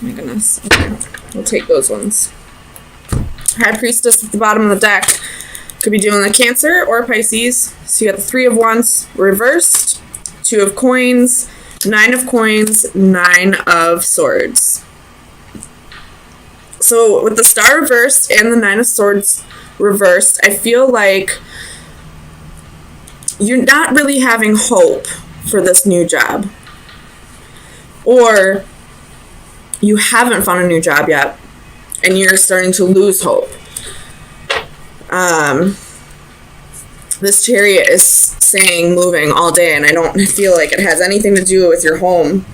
My goodness. Okay. We'll take those ones. High Priestess at the bottom of the deck. Could be dealing with Cancer or Pisces. So you got the Three of Wands reversed, Two of Coins, Nine of Coins, Nine of Swords. So with the Star reversed and the Nine of Swords reversed, I feel like you're not really having hope for this new job. Or you haven't found a new job yet, and you're starting to lose hope. This Chariot is saying moving all day, and I don't feel like it has anything to do with your home.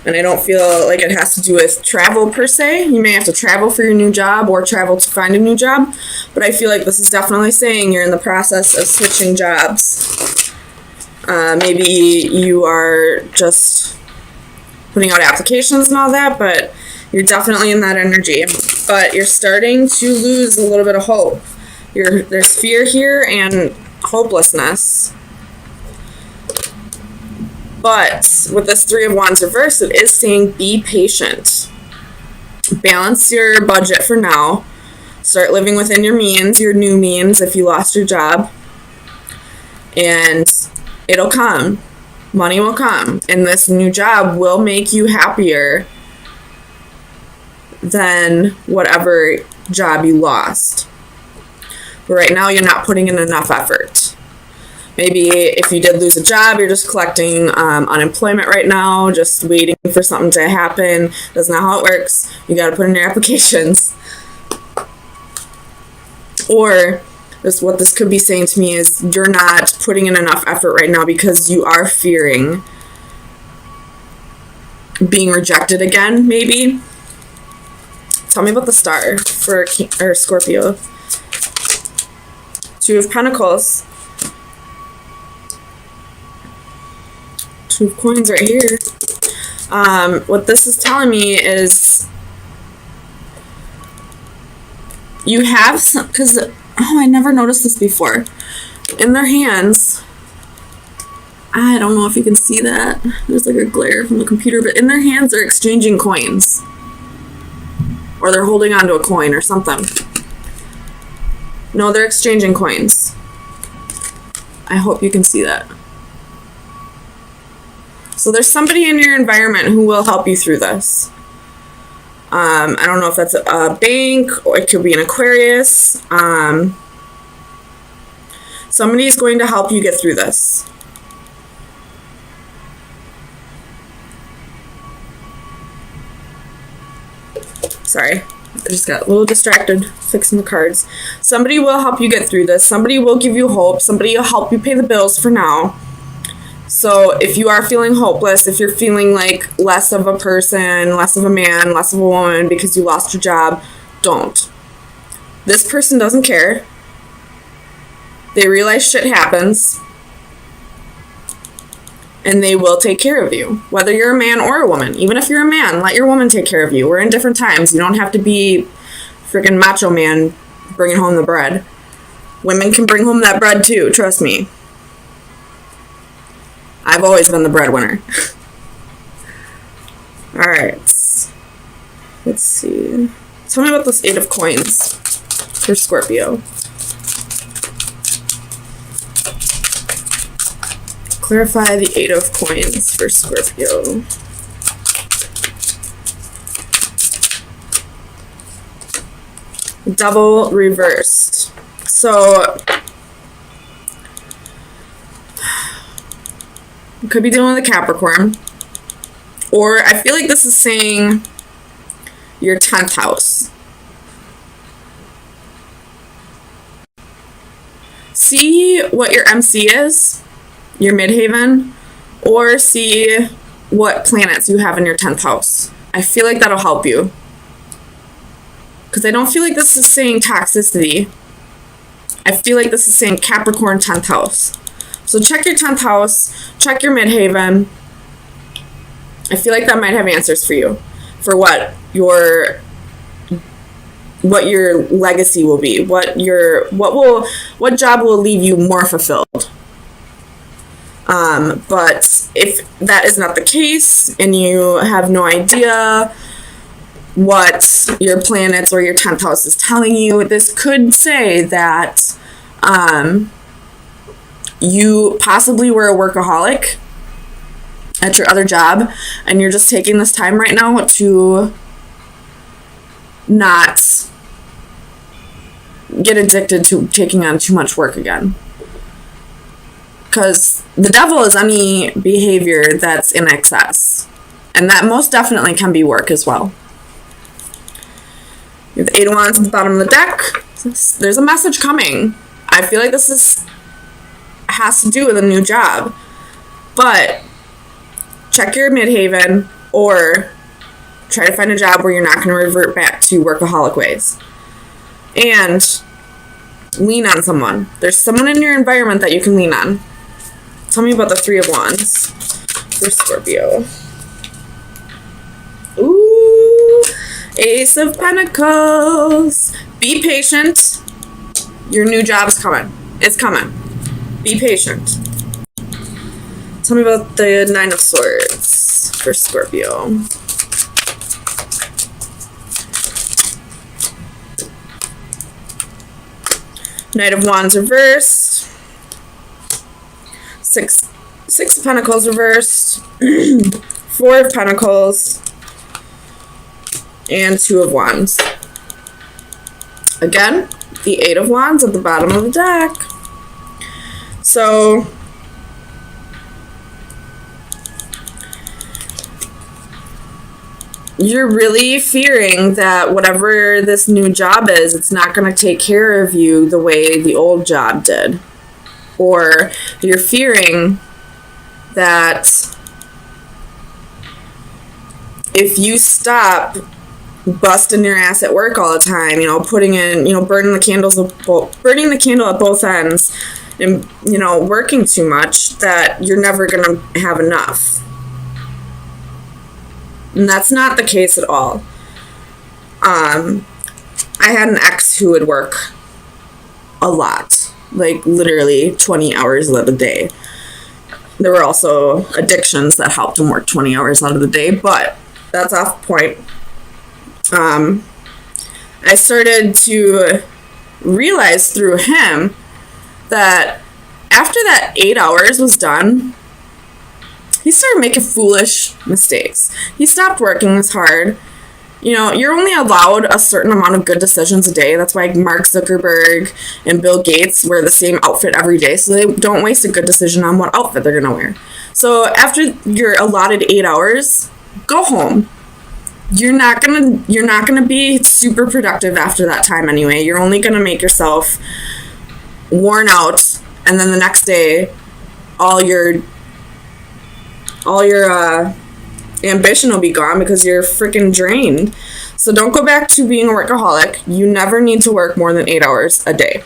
And I don't feel like it has to do with travel per se. You may have to travel for your new job or travel to find a new job, but I feel like this is definitely saying you're in the process of switching jobs. Maybe you are just putting out applications and all that, but you're definitely in that energy. But you're starting to lose a little bit of hope. There's fear here and hopelessness. But with this Three of Wands reversed, it is saying be patient. Balance your budget for now. Start living within your means, your new means, if you lost your job. And it'll come. Money will come. And this new job will make you happier than whatever job you lost. But right now, you're not putting in enough effort. Maybe if you did lose a job, you're just collecting unemployment right now, just waiting for something to happen. That's not how it works. You got to put in your applications. Or what this could be saying to me is you're not putting in enough effort right now because you are fearing being rejected again, maybe. Tell me about the Star for Scorpio. Two of Pentacles. Two of Coins right here. What this is telling me is you have some, because, I never noticed this before. In their hands, I don't know if you can see that. There's like a glare from the computer, but in their hands they're exchanging coins. Or they're holding onto a coin or something. No, they're exchanging coins. I hope you can see that. So there's somebody in your environment who will help you through this. I don't know if that's a bank or it could be an Aquarius. Somebody's going to help you get through this. Sorry, I just got a little distracted fixing the cards. Somebody will help you get through this. Somebody will give you hope. Somebody will help you pay the bills for now. So if you are feeling hopeless, if you're feeling like less of a person, less of a man, less of a woman because you lost your job, don't. This person doesn't care. They realize shit happens. And they will take care of you, whether you're a man or a woman. Even if you're a man, let your woman take care of you. We're in different times. You don't have to be freaking macho man bringing home the bread. Women can bring home that bread too, trust me. I've always been the breadwinner. Alright. Let's see. Tell me about this Eight of Coins for Scorpio. Clarify the Eight of Coins for Scorpio. Double reversed. So you could be dealing with a Capricorn. Or I feel like this is saying your 10th house. See what your MC is, your midhaven, or see what planets you have in your 10th house. I feel like that'll help you. Because I don't feel like this is saying toxicity. I feel like this is saying Capricorn 10th house. So check your 10th house, check your midhaven. I feel like that might have answers for you. For what your legacy will be. What job will leave you more fulfilled. But if that is not the case and you have no idea what your planets or your 10th house is telling you, this could say that you possibly were a workaholic at your other job, and you're just taking this time right now to not get addicted to taking on too much work again. Because the devil is any behavior that's in excess, and that most definitely can be work as well. You have the 8 of Wands at the bottom of the deck. There's a message coming. I feel like this has to do with a new job. But check your midhaven, or try to find a job where you're not going to revert back to workaholic ways. And lean on someone. There's someone in your environment that you can lean on. Tell me about the 3 of Wands for Scorpio. Ooh, Ace of Pentacles. Be patient. Your new job's coming. It's coming. Be patient. Tell me about the 9 of Swords for Scorpio. Knight of Wands reversed. Six of Pentacles reversed. 4 of Pentacles. And 2 of Wands. Again, the 8 of Wands at the bottom of the deck. So you're really fearing that whatever this new job is, it's not going to take care of you the way the old job did. Or you're fearing that if you stop busting your ass at work all the time, putting in, burning the candle at both ends, and, working too much, that you're never going to have enough. And that's not the case at all. I had an ex who would work a lot, like literally 20 hours out of the day. There were also addictions that helped him work 20 hours out of the day, but that's off point. I started to realize through him that after that 8 hours was done, he started making foolish mistakes. He stopped working as hard. You're only allowed a certain amount of good decisions a day. That's why Mark Zuckerberg and Bill Gates wear the same outfit every day, so they don't waste a good decision on what outfit they're going to wear. So after your allotted 8 hours, go home. You're not gonna be super productive after that time anyway. You're only gonna make yourself worn out, and then the next day, all your ambition will be gone because you're freaking drained. So don't go back to being a workaholic. You never need to work more than 8 hours a day.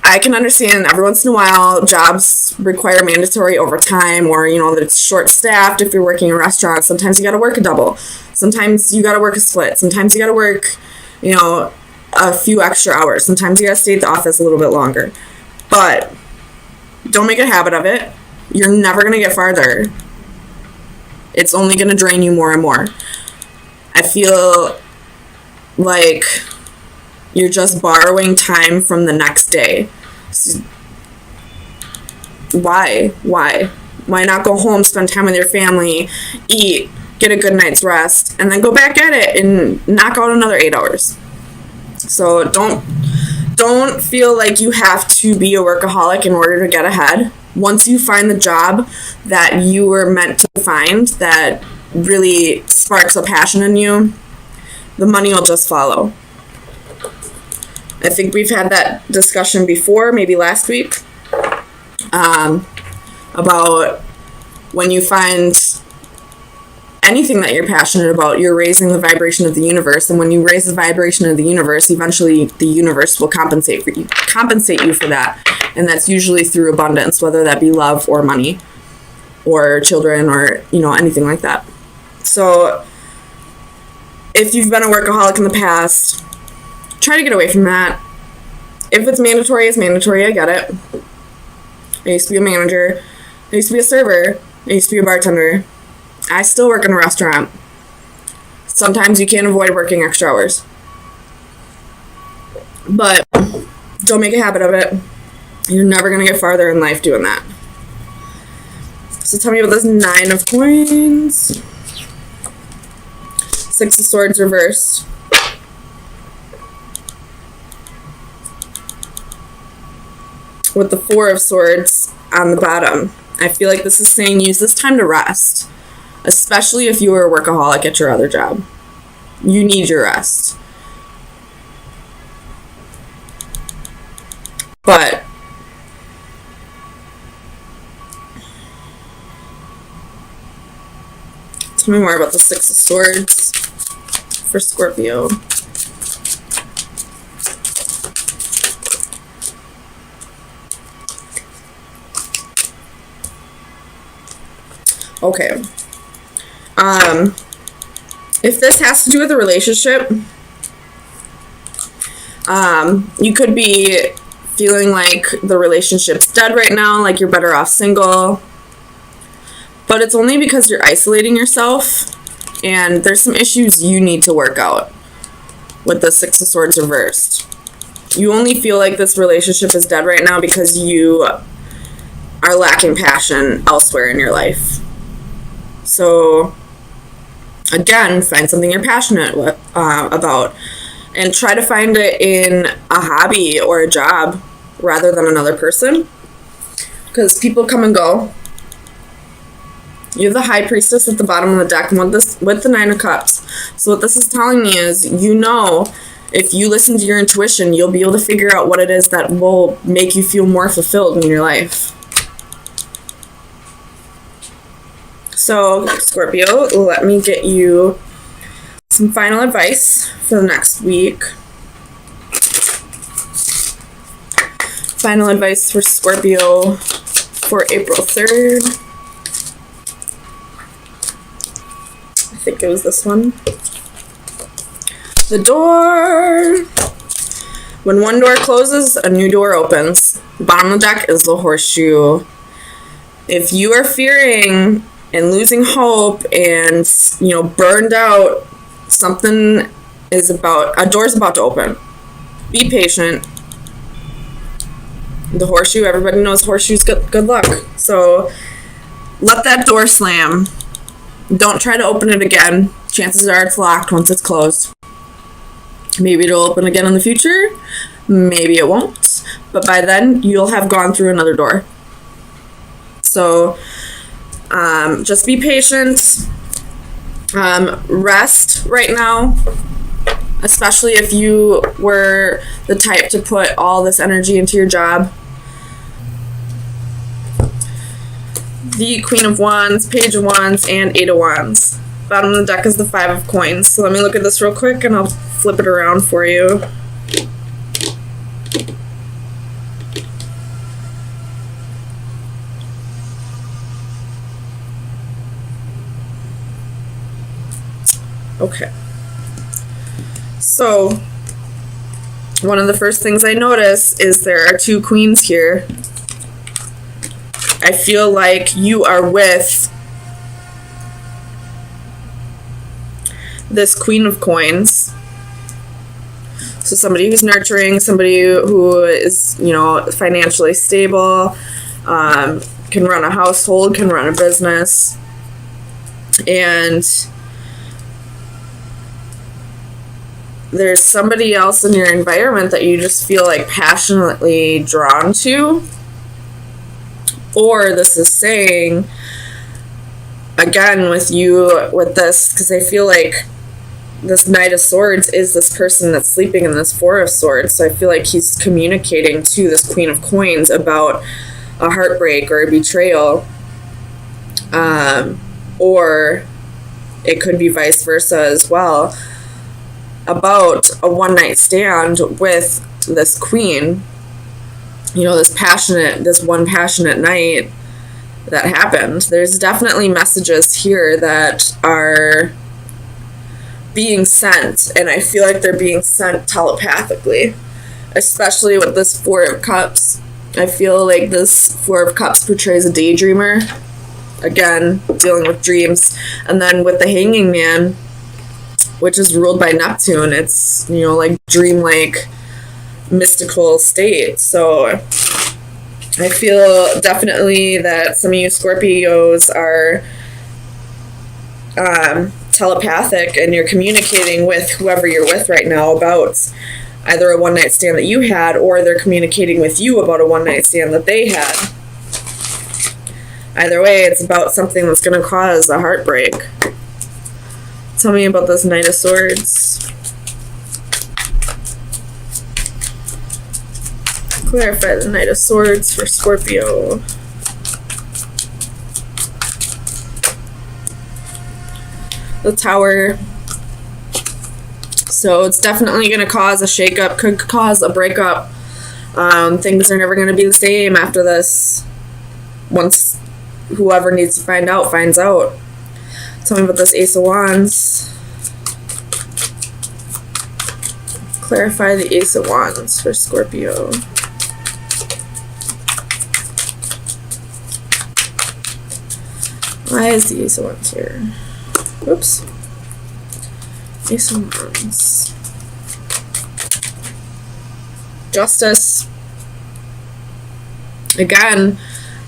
I can understand every once in a while jobs require mandatory overtime, or that it's short staffed. If you're working in a restaurant, sometimes you got to work a double. Sometimes you got to work a split. Sometimes you got to work, a few extra hours. Sometimes you got to stay at the office a little bit longer. But don't make a habit of it. You're never going to get farther. It's only going to drain you more and more. I feel like you're just borrowing time from the next day. Why? Why not go home, spend time with your family, eat, get a good night's rest, and then go back at it and knock out another 8 hours? So don't feel like you have to be a workaholic in order to get ahead. Once you find the job that you were meant to find, that really sparks a passion in you, the money will just follow. I think we've had that discussion before, maybe last week, about when you find anything that you're passionate about, you're raising the vibration of the universe, and when you raise the vibration of the universe, eventually the universe will compensate you for that, and that's usually through abundance, whether that be love or money or children or anything like that. So if you've been a workaholic in the past, try to get away from that. If it's mandatory, it's mandatory. I get it. I used to be a manager. I used to be a server. I used to be a bartender. I still work in a restaurant. Sometimes you can't avoid working extra hours. But don't make a habit of it. You're never going to get farther in life doing that. So tell me about this 9 of coins. 6 of swords reversed. With the 4 of swords on the bottom. I feel like this is saying use this time to rest. Especially if you were a workaholic at your other job. You need your rest. But tell me more about the 6 of swords for Scorpio. Okay. If this has to do with a relationship, you could be feeling like the relationship's dead right now, like you're better off single. But it's only because you're isolating yourself, and there's some issues you need to work out with the 6 of swords reversed. You only feel like this relationship is dead right now because you are lacking passion elsewhere in your life. So, again, find something you're passionate about, and try to find it in a hobby or a job rather than another person, because people come and go. You have the High Priestess at the bottom of the deck with the 9 of Cups. So what this is telling me is, if you listen to your intuition, you'll be able to figure out what it is that will make you feel more fulfilled in your life. So, Scorpio, let me get you some final advice for the next week. Final advice for Scorpio for April 3rd. I think it was this one. The door. When one door closes, a new door opens. The bottom of the deck is the horseshoe. If you are fearing and losing hope and, burned out, a door's about to open. Be patient. The horseshoe, everybody knows horseshoes good luck. So let that door slam. Don't try to open it again. Chances are it's locked once it's closed. Maybe it'll open again in the future. Maybe it won't. But by then, you'll have gone through another door. So just be patient. Rest right now, especially if you were the type to put all this energy into your job. The Queen of Wands, Page of Wands, and 8 of Wands. Bottom of the deck is the 5 of Coins. So let me look at this real quick and I'll flip it around for you. Okay. So, one of the first things I notice is there are 2 queens here. I feel like you are with this Queen of Coins. So somebody who's nurturing, somebody who is, financially stable, can run a household, can run a business, and there's somebody else in your environment that you just feel like passionately drawn to. Or this is saying, again, with this, because I feel like this Knight of Swords is this person that's sleeping in this 4 of Swords. So I feel like he's communicating to this Queen of Coins about a heartbreak or a betrayal. Or it could be vice versa as well, about a one-night stand with this queen. This one passionate night that happened. There's definitely messages here that are being sent, and I feel like they're being sent telepathically, especially with this 4 of Cups. I feel like this Four of Cups portrays a daydreamer. Again, dealing with dreams. And then with the Hanging Man, which is ruled by Neptune, it's, you know, like dreamlike, mystical state. So I feel definitely that some of you Scorpios are telepathic, and you're communicating with whoever you're with right now about either a one-night stand that you had, or they're communicating with you about a one-night stand that they had. Either way, it's about something that's going to cause a heartbreak. Tell me about this Knight of Swords. Clarify the Knight of Swords for Scorpio. The Tower. So it's definitely going to cause a shakeup, could cause a breakup. Things are never going to be the same after this. Once whoever needs to find out finds out. Tell me about this Ace of Wands. Clarify the Ace of Wands for Scorpio. Why is the Ace of Wands here? Oops. Ace of Wands. Justice. Again,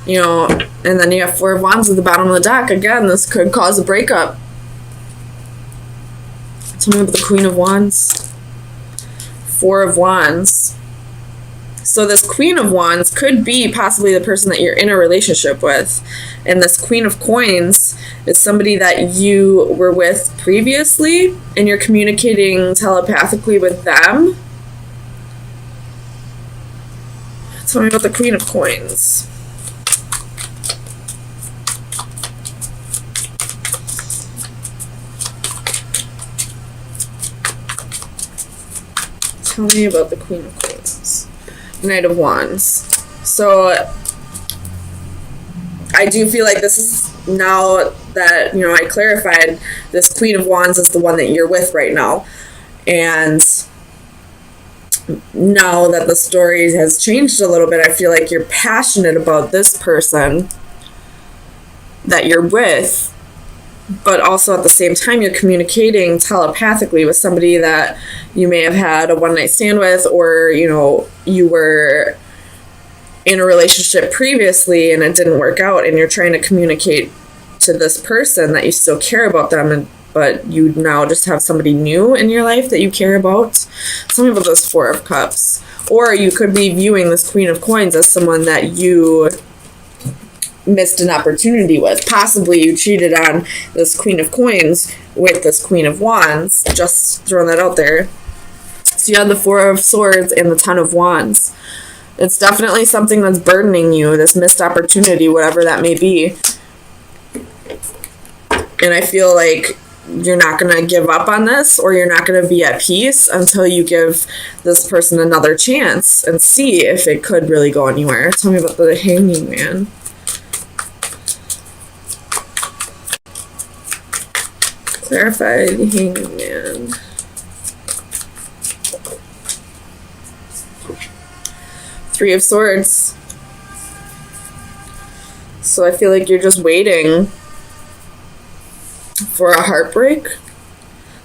you know, and then you have Four of Wands at the bottom of the deck. Again, this could cause a breakup. Tell me about the Queen of Wands. Four of Wands. So this Queen of Wands could be possibly the person that you're in a relationship with. And this Queen of Coins is somebody that you were with previously, and you're communicating telepathically with them. Tell me about the Queen of Coins. Tell me about the Queen of Coins. Knight of Wands. So I do feel like this is, now that, you know, I clarified, this Queen of Wands is the one that you're with right now. And now that the story has changed a little bit, I feel like you're passionate about this person that you're with, but also at the same time you're communicating telepathically with somebody that you may have had a one-night stand with, or, you know, you were in a relationship previously and it didn't work out, and you're trying to communicate to this person that you still care about them, but you now just have somebody new in your life that you care about. Tell me about those Four of Cups. Or you could be viewing this Queen of Coins as someone that you missed an opportunity with. Possibly you cheated on this Queen of Coins with this Queen of Wands. Just throwing that out there. So you have the Four of Swords and the Ten of Wands. It's definitely something that's burdening you, this missed opportunity, whatever that may be. And I feel like you're not going to give up on this, or you're not going to be at peace until you give this person another chance and see if it could really go anywhere. Tell me about the Hanging Man. Clarify the Hanging Man. Three of Swords. So I feel like you're just waiting for a heartbreak.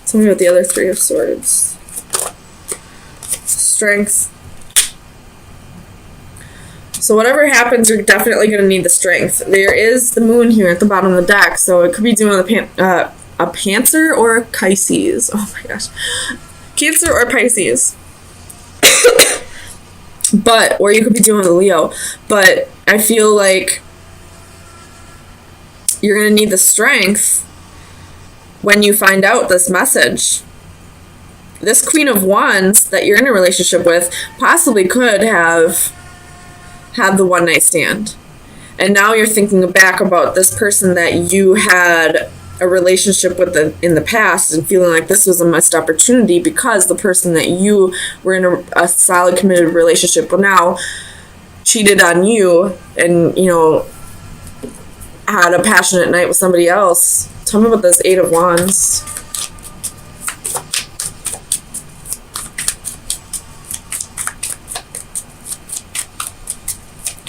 Tell me about the other Three of Swords. Strength. So whatever happens, you're definitely going to need the strength. There is the Moon here at the bottom of the deck, so it could be doing a Panther or a Pisces. Oh my gosh. Cancer or Pisces. But, or you could be doing a Leo. But I feel like you're going to need the strength when you find out this message. This Queen of Wands that you're in a relationship with possibly could have had the one-night stand. And now you're thinking back about this person that you had a relationship with in the past and feeling like this was a missed opportunity because the person that you were in a solid, committed relationship with now cheated on you and, you know, had a passionate night with somebody else. Tell me about this Eight of Wands.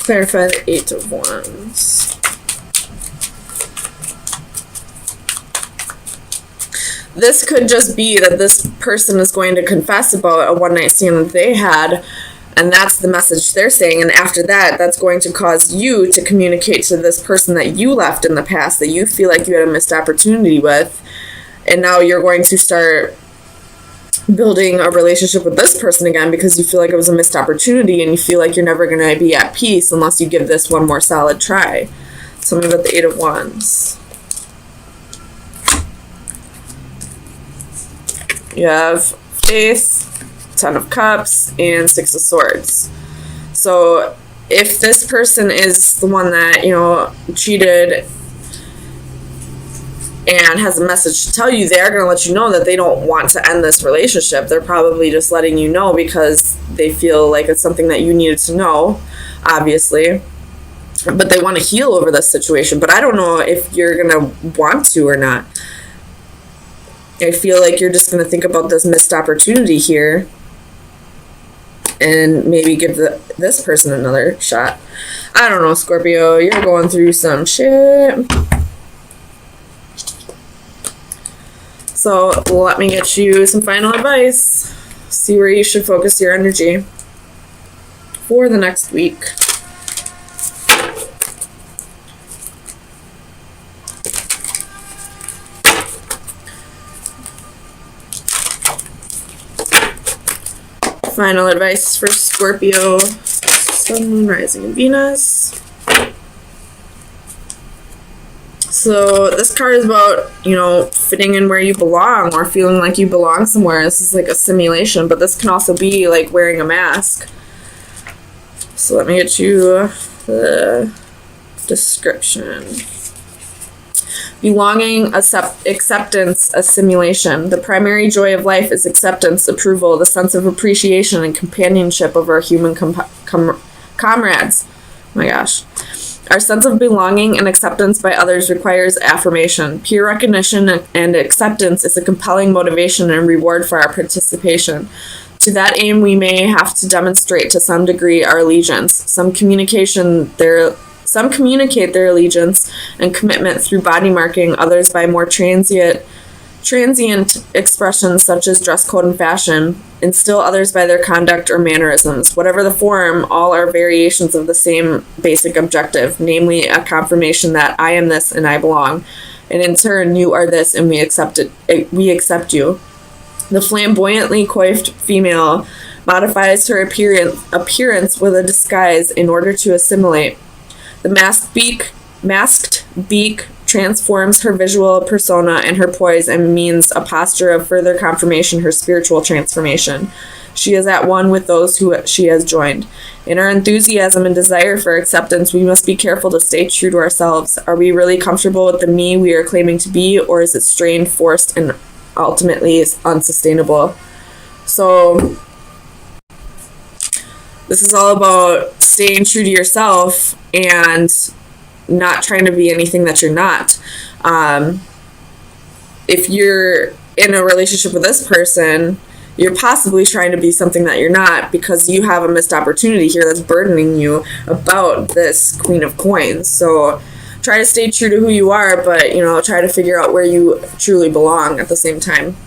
Clarify the Eight of Wands. This could just be that this person is going to confess about a one-night stand that they had, and that's the message they're saying. And after that, that's going to cause you to communicate to this person that you left in the past, that you feel like you had a missed opportunity with. And now you're going to start building a relationship with this person again because you feel like it was a missed opportunity, and you feel like you're never going to be at peace unless you give this one more solid try. Tell me about the Eight of Wands. You have Faith, Ten of Cups, and Six of Swords. So if this person is the one that, you know, cheated and has a message to tell you, they're going to let you know that they don't want to end this relationship. They're probably just letting you know because they feel like it's something that you needed to know, obviously. But they want to heal over this situation. But I don't know if you're going to want to or not. I feel like you're just going to think about this missed opportunity here and maybe give this person another shot. I don't know, Scorpio. You're going through some shit. So let me get you some final advice. See where you should focus your energy for the next week. Final advice for Scorpio, Sun, Moon, Rising, and Venus. So this card is about, you know, fitting in where you belong or feeling like you belong somewhere. This is like a simulation, but this can also be like wearing a mask. So let me get you the description. Belonging, acceptance, assimilation. The primary joy of life is acceptance, approval, the sense of appreciation and companionship of our human comrades. Oh my gosh. Our sense of belonging and acceptance by others requires affirmation. Peer recognition and acceptance is a compelling motivation and reward for our participation. To that aim, we may have to demonstrate to some degree our allegiance. Some communicate their allegiance and commitment through body marking, others by more transient expressions such as dress code and fashion, and still others by their conduct or mannerisms. Whatever the form, all are variations of the same basic objective, namely a confirmation that I am this and I belong, and in turn you are this and we accept you. The flamboyantly coiffed female modifies her appearance with a disguise in order to assimilate. The masked beak transforms her visual persona and her poise and means a posture of further confirmation, her spiritual transformation. She is at one with those who she has joined. In our enthusiasm and desire for acceptance, we must be careful to stay true to ourselves. Are we really comfortable with the me we are claiming to be, or is it strained, forced, and ultimately unsustainable? So this is all about staying true to yourself and not trying to be anything that you're not. If you're in a relationship with this person, you're possibly trying to be something that you're not because you have a missed opportunity here that's burdening you about this Queen of Coins. So try to stay true to who you are, but, you know, try to figure out where you truly belong at the same time.